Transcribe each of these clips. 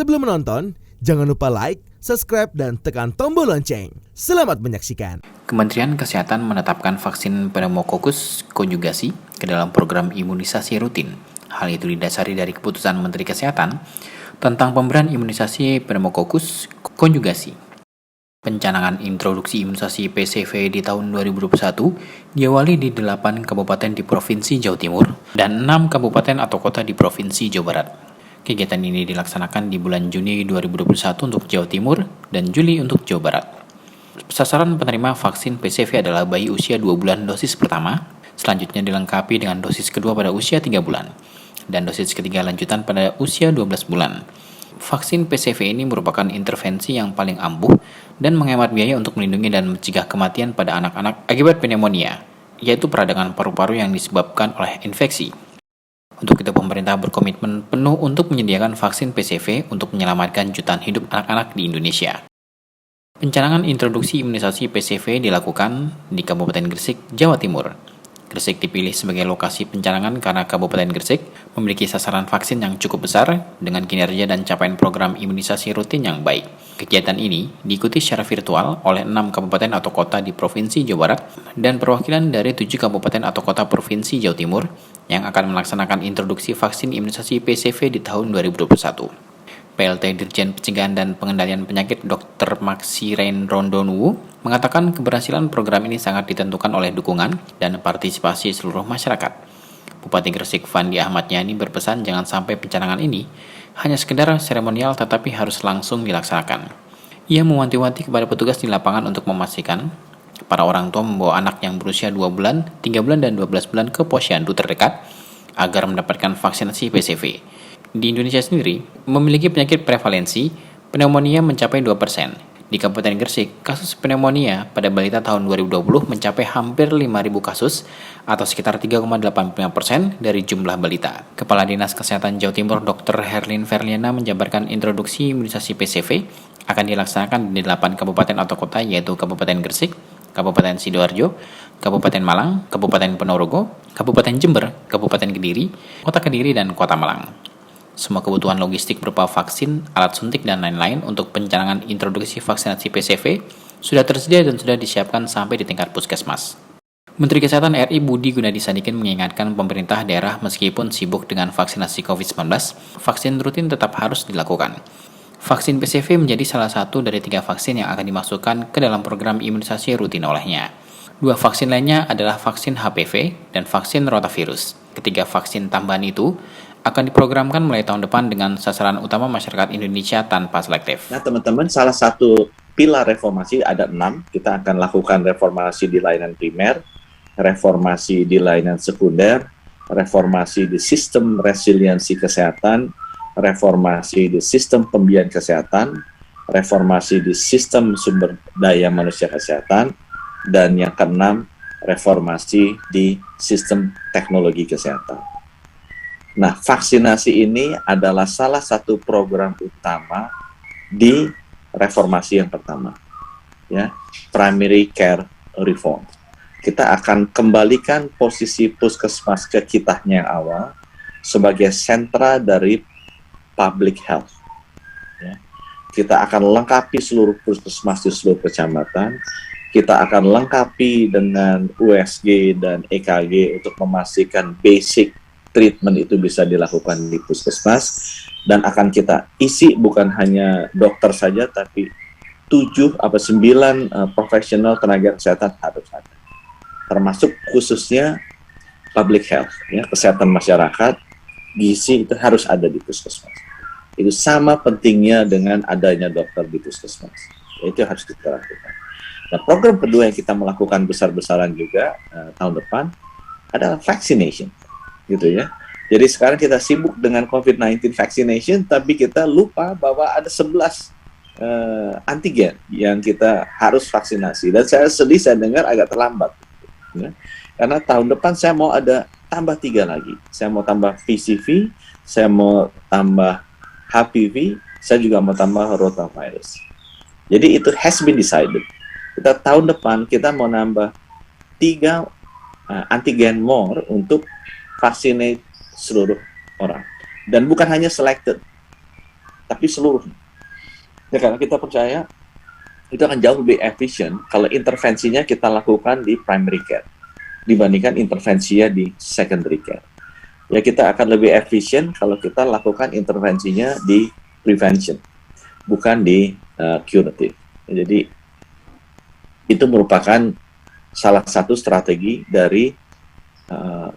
Sebelum menonton, jangan lupa like, subscribe, dan tekan tombol lonceng. Selamat menyaksikan. Kementerian Kesehatan menetapkan vaksin pneumokokus konjugasi ke dalam program imunisasi rutin. Hal itu didasari dari keputusan Menteri Kesehatan tentang pemberian imunisasi pneumokokus konjugasi. Pencanangan introduksi imunisasi PCV di tahun 2021 diawali di 8 kabupaten di Provinsi Jawa Timur dan 6 kabupaten atau kota di Provinsi Jawa Barat. Kegiatan ini dilaksanakan di bulan Juni 2021 untuk Jawa Timur dan Juli untuk Jawa Barat. Sasaran penerima vaksin PCV adalah bayi usia 2 bulan dosis pertama, selanjutnya dilengkapi dengan dosis kedua pada usia 3 bulan, dan dosis ketiga lanjutan pada usia 12 bulan. Vaksin PCV ini merupakan intervensi yang paling ampuh dan menghemat biaya untuk melindungi dan mencegah kematian pada anak-anak akibat pneumonia, yaitu peradangan paru-paru yang disebabkan oleh infeksi. Untuk itu, pemerintah berkomitmen penuh untuk menyediakan vaksin PCV untuk menyelamatkan jutaan hidup anak-anak di Indonesia. Pencanangan introduksi imunisasi PCV dilakukan di Kabupaten Gresik, Jawa Timur. Gresik dipilih sebagai lokasi pencanangan karena Kabupaten Gresik memiliki sasaran vaksin yang cukup besar dengan kinerja dan capaian program imunisasi rutin yang baik. Kegiatan ini diikuti secara virtual oleh 6 kabupaten atau kota di Provinsi Jawa Barat dan perwakilan dari 7 kabupaten atau kota Provinsi Jawa Timur yang akan melaksanakan introduksi vaksin imunisasi PCV di tahun 2021. PLT Dirjen Pencegahan dan Pengendalian Penyakit Dr. Maksi Rain Rondonuwu mengatakan keberhasilan program ini sangat ditentukan oleh dukungan dan partisipasi seluruh masyarakat. Bupati Gresik Fandi Ahmad Yani berpesan jangan sampai pencanangan ini hanya sekedar seremonial tetapi harus langsung dilaksanakan. Ia mewanti-wanti kepada petugas di lapangan untuk memastikan para orang tua membawa anak yang berusia 2 bulan, 3 bulan, dan 12 bulan ke posyandu terdekat agar mendapatkan vaksinasi PCV. Di Indonesia sendiri, memiliki penyakit prevalensi pneumonia mencapai 2%. Di Kabupaten Gresik, kasus pneumonia pada balita tahun 2020 mencapai hampir 5.000 kasus atau sekitar 3,85% dari jumlah balita. Kepala Dinas Kesehatan Jawa Timur Dr. Herlin Verliana menjabarkan introduksi imunisasi PCV akan dilaksanakan di 8 kabupaten atau kota yaitu Kabupaten Gresik, Kabupaten Sidoarjo, Kabupaten Malang, Kabupaten Ponorogo, Kabupaten Jember, Kabupaten Kediri, Kota Kediri, dan Kota Malang. Semua kebutuhan logistik berupa vaksin, alat suntik, dan lain-lain untuk pencanangan introduksi vaksinasi PCV sudah tersedia dan sudah disiapkan sampai di tingkat puskesmas. Menteri Kesehatan RI Budi Gunadi Sadikin mengingatkan pemerintah daerah meskipun sibuk dengan vaksinasi COVID-19, vaksin rutin tetap harus dilakukan. Vaksin PCV menjadi salah satu dari 3 vaksin yang akan dimasukkan ke dalam program imunisasi rutin olehnya. 2 vaksin lainnya adalah vaksin HPV dan vaksin rotavirus. Ketiga vaksin tambahan itu akan diprogramkan mulai tahun depan dengan sasaran utama masyarakat Indonesia tanpa selektif. Nah teman-teman, salah satu pilar reformasi ada 6. Kita akan lakukan reformasi di layanan primer, reformasi di layanan sekunder, reformasi di sistem resiliensi kesehatan, reformasi di sistem pembiayaan kesehatan, reformasi di sistem sumber daya manusia kesehatan, dan yang keenam, reformasi di sistem teknologi kesehatan. Nah, vaksinasi ini adalah salah satu program utama di reformasi yang pertama, ya, primary care reform. Kita akan kembalikan posisi puskesmas ke kitanya yang awal sebagai sentra dari public health. Ya. Kita akan lengkapi seluruh puskesmas di seluruh kecamatan. Kita akan lengkapi dengan USG dan EKG untuk memastikan basic treatment itu bisa dilakukan di puskesmas, dan akan kita isi bukan hanya dokter saja, tapi 7 atau 9 profesional tenaga kesehatan harus ada, termasuk khususnya public health, ya, kesehatan masyarakat, gizi itu harus ada di puskesmas. Itu sama pentingnya dengan adanya dokter di puskesmas. Itu harus kita lakukan. Nah, program kedua yang kita melakukan besar-besaran juga tahun depan adalah vaccination. Gitu ya. Jadi sekarang kita sibuk dengan COVID-19 vaccination, tapi kita lupa bahwa ada 11 antigen yang kita harus vaksinasi. Dan saya sedih, saya dengar agak terlambat. Ya. Karena tahun depan saya mau ada tambah 3 lagi. Saya mau tambah PCV, saya mau tambah HPV, saya juga mau tambah rotavirus. Jadi itu has been decided. Kita tahun depan kita mau nambah 3 antigen more untuk vaccinate seluruh orang. Dan bukan hanya selected. tapi seluruhnya. Ya, karena kita percaya itu akan jauh lebih efisien kalau intervensinya kita lakukan di primary care dibandingkan intervensinya di secondary care. Ya, kita akan lebih efisien kalau kita lakukan intervensinya di prevention, bukan di curative. Jadi itu merupakan salah satu strategi dari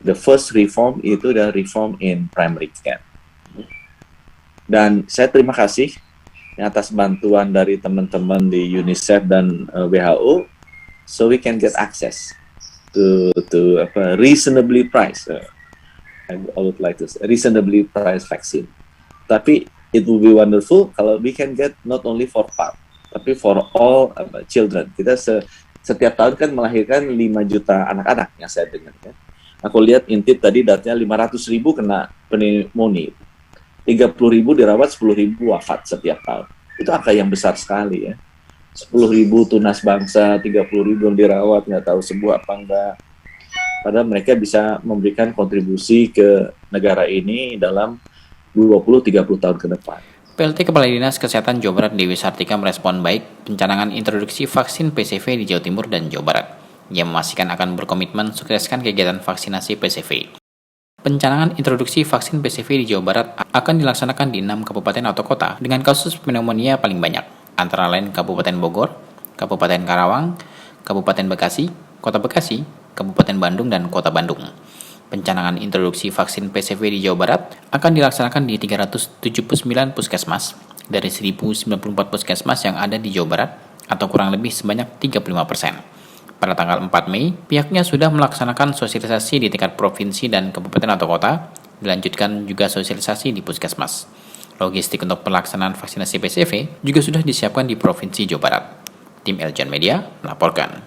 the first reform, itu the reform in primary care. Dan saya terima kasih atas bantuan dari teman-teman di UNICEF dan WHO, so we can get access to reasonably priced. I would like to say reasonably priced vaccine. Tapi it will be wonderful kalau we can get not only for PAP, tapi for all children. Kita setiap tahun kan melahirkan 5 juta anak-anak yang saya dengar. Kan. Aku lihat intip tadi datanya 500.000 kena pneumonia. 30.000 dirawat, 10.000 wafat setiap tahun. Itu angka yang besar sekali ya. 10.000 tunas bangsa, 30.000 yang dirawat, nggak tahu sembuh apa enggak. Padahal mereka bisa memberikan kontribusi ke negara ini dalam 20-30 tahun ke depan. PLT Kepala Dinas Kesehatan Jawa Barat Dewi Sartika merespon baik pencanangan introduksi vaksin PCV di Jawa Timur dan Jawa Barat. Ia memastikan akan berkomitmen sukseskan kegiatan vaksinasi PCV. Pencanangan introduksi vaksin PCV di Jawa Barat akan dilaksanakan di 6 kabupaten atau kota dengan kasus pneumonia paling banyak, antara lain Kabupaten Bogor, Kabupaten Karawang, Kabupaten Bekasi, Kota Bekasi, Kabupaten Bandung, dan Kota Bandung. Pencanangan introduksi vaksin PCV di Jawa Barat akan dilaksanakan di 379 puskesmas dari 1094 puskesmas yang ada di Jawa Barat atau kurang lebih sebanyak 35%. Pada tanggal 4 Mei, pihaknya sudah melaksanakan sosialisasi di tingkat provinsi dan kabupaten atau kota, dilanjutkan juga sosialisasi di puskesmas. Logistik untuk pelaksanaan vaksinasi PCV juga sudah disiapkan di Provinsi Jawa Barat. Tim Eljan Media melaporkan.